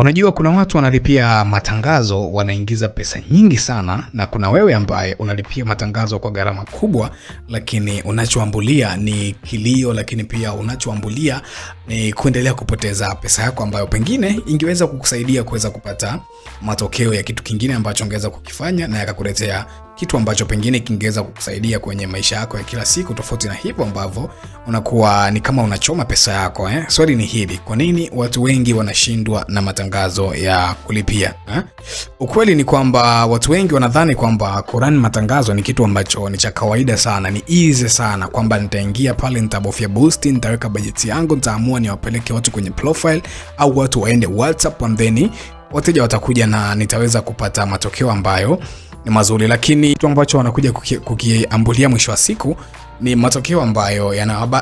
Unajua kuna watu wanalipia matangazo wanaingiza pesa nyingi sana, na kuna wewe ambaye unalipia matangazo kwa gharama kubwa, lakini unachoambulia ni kilio, lakini pia unachoambulia ni kuendelea kupoteza pesa yako ambayo pengine ingeweza kukusaidia kuweza kupata matokeo ya kitu kingine ambacho ungeweza kukifanya na yakakuletea kitu ambacho pengine kingeweza kukusaidia kwenye maisha yako ya kila siku, tofauti na hivyo ambavyo unakuwa ni kama unachoma pesa yako. Swali ni hili: kwa nini watu wengi wanashindwa na matangazo ya kulipia? Ukweli ni kwamba watu wengi wanadhani kwamba kurani matangazo ni kitu ambacho ni cha kawaida sana, ni easy sana, kwamba nitaingia pale, nitabofya boost, nitaweka bajeti yangu, nitaamua niwapeleke watu kwenye profile au watu waende WhatsApp, and then wateja watakuja na nitaweza kupata matokeo ambayo ni mazuri. Lakini kitu ambacho wanakuja kukiambulia mwisho wa siku ni matokeo ambayo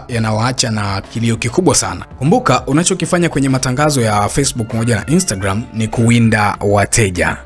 yanawaacha na kilio kikubwa sana. Kumbuka, unachokifanya kwenye matangazo ya Facebook pamoja na Instagram ni kuwinda wateja.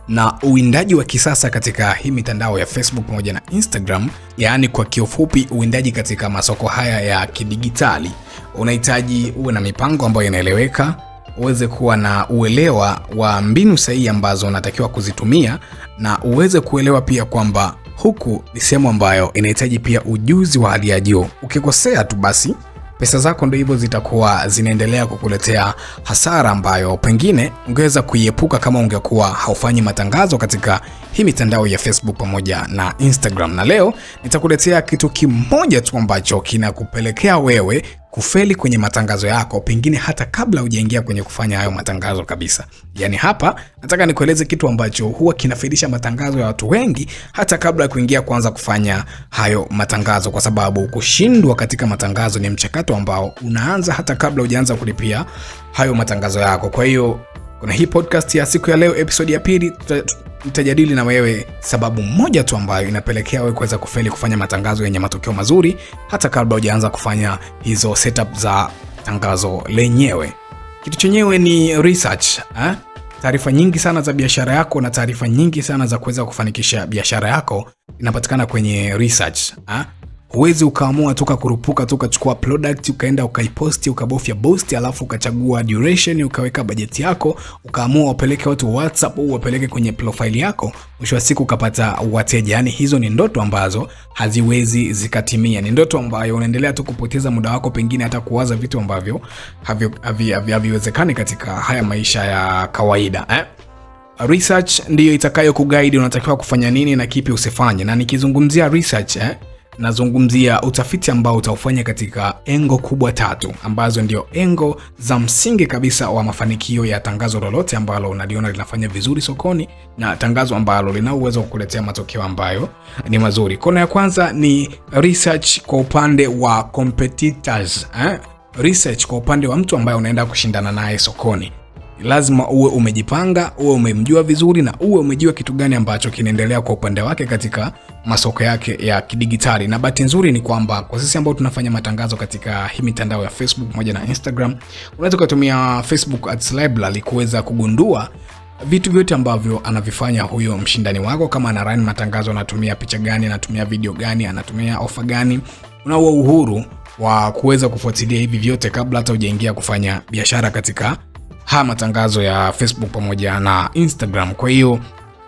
Na uwindaji wa kisasa katika hii mitandao ya Facebook pamoja na Instagram, yaani kwa kiufupi uwindaji katika masoko haya ya kidigitali, unahitaji uwe na mipango ambayo inaeleweka, uweze kuwa na uelewa wa mbinu sahihi ambazo unatakiwa kuzitumia, na uweze kuelewa pia kwamba huku ni sehemu ambayo inahitaji pia ujuzi wa hali ya juu. Ukikosea tu basi pesa zako ndio hivyo zitakuwa zinaendelea kukuletea hasara ambayo pengine ungeweza kuiepuka kama ungekuwa haufanyi matangazo katika hii mitandao ya Facebook pamoja na Instagram. Na leo nitakuletea kitu kimoja tu ambacho kinakupelekea wewe kufeli kwenye matangazo yako, pengine hata kabla hujaingia kwenye kufanya hayo matangazo kabisa. Yaani hapa nataka nikueleze kitu ambacho huwa kinafaidisha matangazo ya watu wengi hata kabla kuingia kuanza kufanya hayo matangazo, kwa sababu kushindwa katika matangazo ni mchakato ambao unaanza hata kabla hujaanza kulipia hayo matangazo yako. Kwa hiyo kuna hii podcast ya siku ya leo, episode ya pili, nitajadili na wewe sababu moja tu ambayo inapelekea wewe kuweza kufeli kufanya matangazo yenye matokeo mazuri hata kabla hujaanza kufanya hizo setup za tangazo lenyewe. Kitu chenyewe ni research. Taarifa nyingi sana za biashara yako na taarifa nyingi sana za kuweza kufanikisha biashara yako inapatikana kwenye research. Huwezi ukaamua tu kurupuka tu ukachukua product ukaenda ukaiposti ukabofya boost alafu ukachagua duration ukaweka bajeti yako ukaamua upeleke watu WhatsApp au upeleke kwenye profile yako, mwisho wa siku ukapata wateja. Yani hizo ni ndoto ambazo haziwezi zikatimia. Ni ndoto ambayo unaendelea tu kupoteza muda wako, pengine hata kuwaza vitu ambavyo haviwezekani katika haya maisha ya kawaida. Research ndiyo itakayo kuguide unatakiwa kufanya nini na kipi usifanye. Na nikizungumzia research, nazungumzia utafiti ambao utaufanya katika engo kubwa tatu, ambazo ndio engo za msingi kabisa wa mafanikio ya tangazo lolote ambalo unaliona linafanya vizuri sokoni, na tangazo ambalo lina uwezo kukuletea matokeo ambayo ni mazuri. Kona ya kwanza ni research kwa upande wa competitors. Research kwa upande wa mtu ambaye unaenda kushindana naye sokoni. Lazima uwe umejipanga, uwe umemjua vizuri, na uwe umejua kitu gani ambacho kinaendelea kwa upande wake katika masoko yake ya kidigitali. Na bahati nzuri ni kwamba kwa sisi ambao tunafanya matangazo katika hii mitandao ya Facebook pamoja na Instagram, unaweza kutumia Facebook Ads Library kuweza kugundua vitu vyote ambavyo anavifanya huyo mshindani wako. Kama ana run matangazo, anatumia picha gani, anatumia video gani, anatumia offer gani. Unao uhuru wa kuweza kufuatilia hivi vyote kabla hata hujaingia kufanya biashara katika matangazo ya Facebook pamoja na Instagram. Kwa hiyo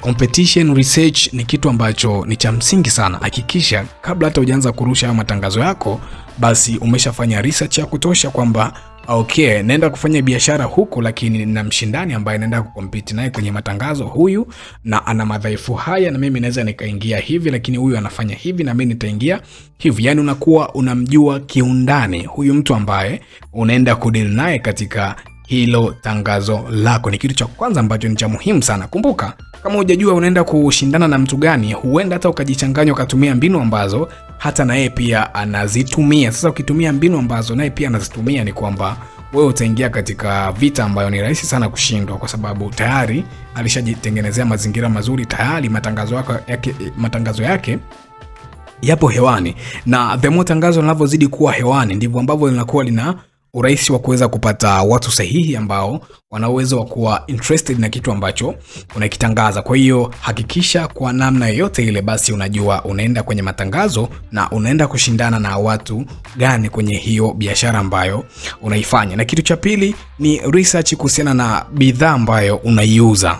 competition research ni kitu ambacho ni cha msingi sana. Hakikisha kabla hata hujaanza kurusha matangazo yako, basi umeshafanya research ya kutosha kwamba okay, naenda kufanya biashara huku, lakini nina mshindani ambaye naenda kucompete naye kwenye matangazo, huyu na ana madhaifu haya, na mimi naweza nikaingia hivi, lakini huyu anafanya hivi na mimi nitaingia hivi. Yani unakuwa unamjua kiundani huyu mtu ambaye unaenda kudeal naye katika hilo tangazo lako. Ni kitu cha kwanza ambacho ni cha muhimu sana. Kumbuka, kama hujajua unaenda kushindana na mtu gani, huenda hata ukajichanganya ukatumia mbinu ambazo hata naye pia anazitumia. Sasa ukitumia mbinu ambazo naye pia anazitumia, ni kwamba wewe utaingia katika vita ambayo ni rahisi sana kushindwa, kwa sababu tayari alishajitengenezea mazingira mazuri, tayari matangazo yake yapo hewani. Na the more tangazo linavyozidi kuwa hewani, ndivyo ambavyo linakuwa lina urahisi wa kuweza kupata watu sahihi ambao wana uwezo wa kuwa interested na kitu ambacho unakitangaza. Kwa hiyo hakikisha kwa namna yoyote ile basi unajua unaenda kwenye matangazo na unaenda kushindana na watu gani kwenye hiyo biashara ambayo unaifanya. Na kitu cha pili ni research kuhusiana na bidhaa ambayo unaiuza.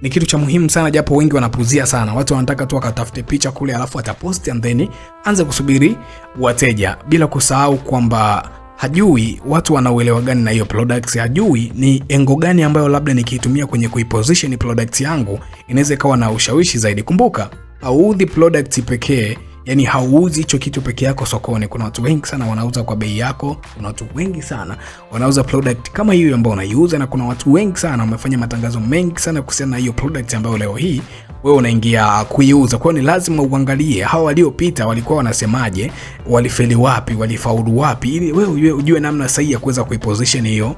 Ni kitu cha muhimu sana, japo wengi wanapuzia sana. Watu wanataka tu akatafute picha kule alafu atapost and then anze kusubiri wateja, bila kusahau kwamba hajui watu wanauelewa gani na hiyo products, hajui ni engo gani ambayo labda nikiitumia kwenye kuiposition product yangu inaweza ikawa na ushawishi zaidi. Kumbuka, hauuzi product pekee, yani hauuzi hicho kitu peke yako sokoni. Kuna watu wengi sana wanauza kwa bei yako, kuna watu wengi sana wanauza product kama hiyo ambayo unaiuza, na kuna watu wengi sana wamefanya matangazo mengi sana kuhusiana na hiyo product ambayo leo hii wewe unaingia kuiuza. Kwa hiyo ni lazima uangalie hao waliopita walikuwa wanasemaje, walifeli wapi, walifaulu wapi, ili wewe ujue namna sahihi ya kuweza kuiposition hiyo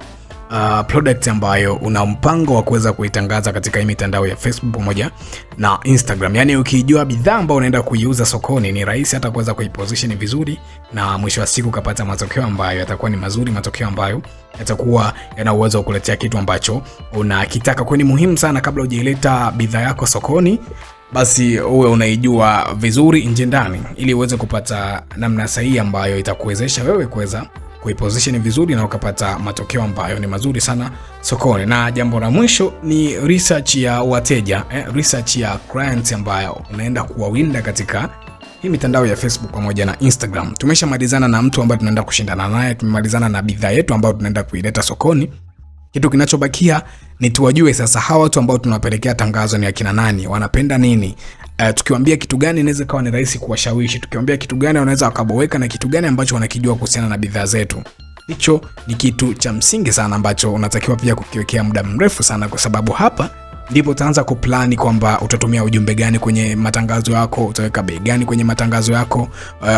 product ambayo una mpango wa kuweza kuitangaza katika hii mitandao ya Facebook pamoja na Instagram. Yani ukijua bidhaa ambayo unaenda kuiuza sokoni, ni rahisi hata kuweza kuiposition vizuri, na mwisho wa siku kupata matokeo ambayo yatakuwa ni mazuri, matokeo ambayo yatakuwa yana uwezo wa kuletea kitu ambacho unakitaka. Kwa ni muhimu sana kabla hujaileta bidhaa yako sokoni, basi uwe unaijua vizuri nje ndani, ili uweze kupata namna sahihi ambayo itakuwezesha wewe kuweza kuiposition vizuri na ukapata matokeo ambayo ni mazuri sana sokoni. Na jambo la mwisho ni research ya wateja, research ya clients ambayo unaenda kuwawinda katika hii mitandao ya Facebook pamoja na Instagram. Tumeshamalizana na mtu ambaye tunaenda kushindana naye, tumemalizana na bidhaa yetu ambayo tunaenda kuileta sokoni. Kitu kinachobakia ni tuwajue sasa hawa watu ambao tunawapelekea tangazo ni akina nani, wanapenda nini. Tukiwaambia kitu gani inaweza kawa ni rahisi kuwashawishi, tukiwaambia kitu gani wanaweza wakaboweka, na kitu gani ambacho wanakijua kuhusiana na bidhaa zetu. Hicho ni kitu cha msingi sana ambacho unatakiwa pia kukiwekea muda mrefu sana, kwa sababu hapa ndipo utaanza kuplani kwamba utatumia ujumbe gani kwenye matangazo yako, utaweka bei gani kwenye matangazo yako,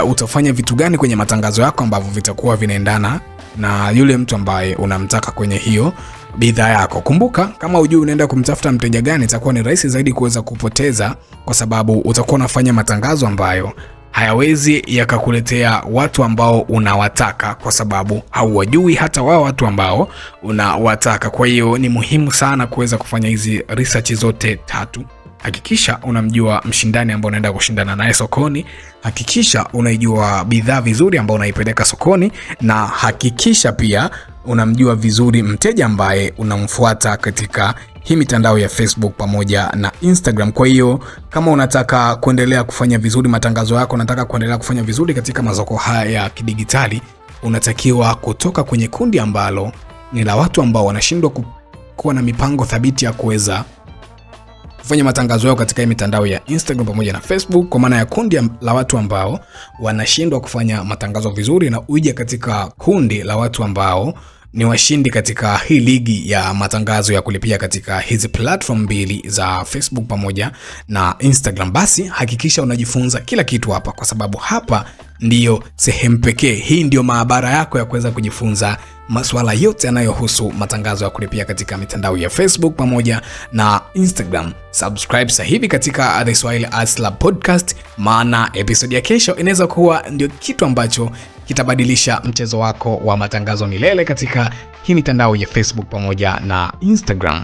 utafanya vitu gani kwenye matangazo yako ambavyo vitakuwa vinaendana na yule mtu ambaye unamtaka kwenye hiyo bidhaa yako. Kumbuka, kama hujui unaenda kumtafuta mteja gani, itakuwa ni rahisi zaidi kuweza kupoteza, kwa sababu utakuwa unafanya matangazo ambayo hayawezi yakakuletea watu ambao unawataka, kwa sababu hauwajui hata wao watu ambao unawataka. Kwa hiyo ni muhimu sana kuweza kufanya hizi research zote tatu. Hakikisha unamjua mshindani ambao unaenda kushindana naye sokoni, hakikisha unaijua bidhaa vizuri ambao unaipeleka sokoni, na hakikisha pia unamjua vizuri mteja ambaye unamfuata katika hii mitandao ya Facebook pamoja na Instagram. Kwa hiyo kama unataka kuendelea kufanya vizuri matangazo yako, unataka kuendelea kufanya vizuri katika masoko haya ya kidigitali, unatakiwa kutoka kwenye kundi ambalo ni la watu ambao wanashindwa kuwa na mipango thabiti ya kuweza kufanya matangazo yao katika mitandao ya Instagram pamoja na Facebook, kwa maana ya kundi la watu ambao wanashindwa kufanya matangazo vizuri, na uje katika kundi la watu ambao ni washindi katika hii ligi ya matangazo ya kulipia katika hizi platform mbili za Facebook pamoja na Instagram. Basi hakikisha unajifunza kila kitu hapa, kwa sababu hapa ndiyo sehemu pekee, hii ndiyo maabara yako ya kuweza kujifunza masuala yote yanayohusu matangazo ya kulipia katika mitandao ya Facebook pamoja na Instagram. Subscribe sasa hivi katika The Swahili Ads Lab Podcast, maana episode ya kesho inaweza kuwa ndio kitu ambacho kitabadilisha mchezo wako wa matangazo milele katika hii mitandao ya Facebook pamoja na Instagram.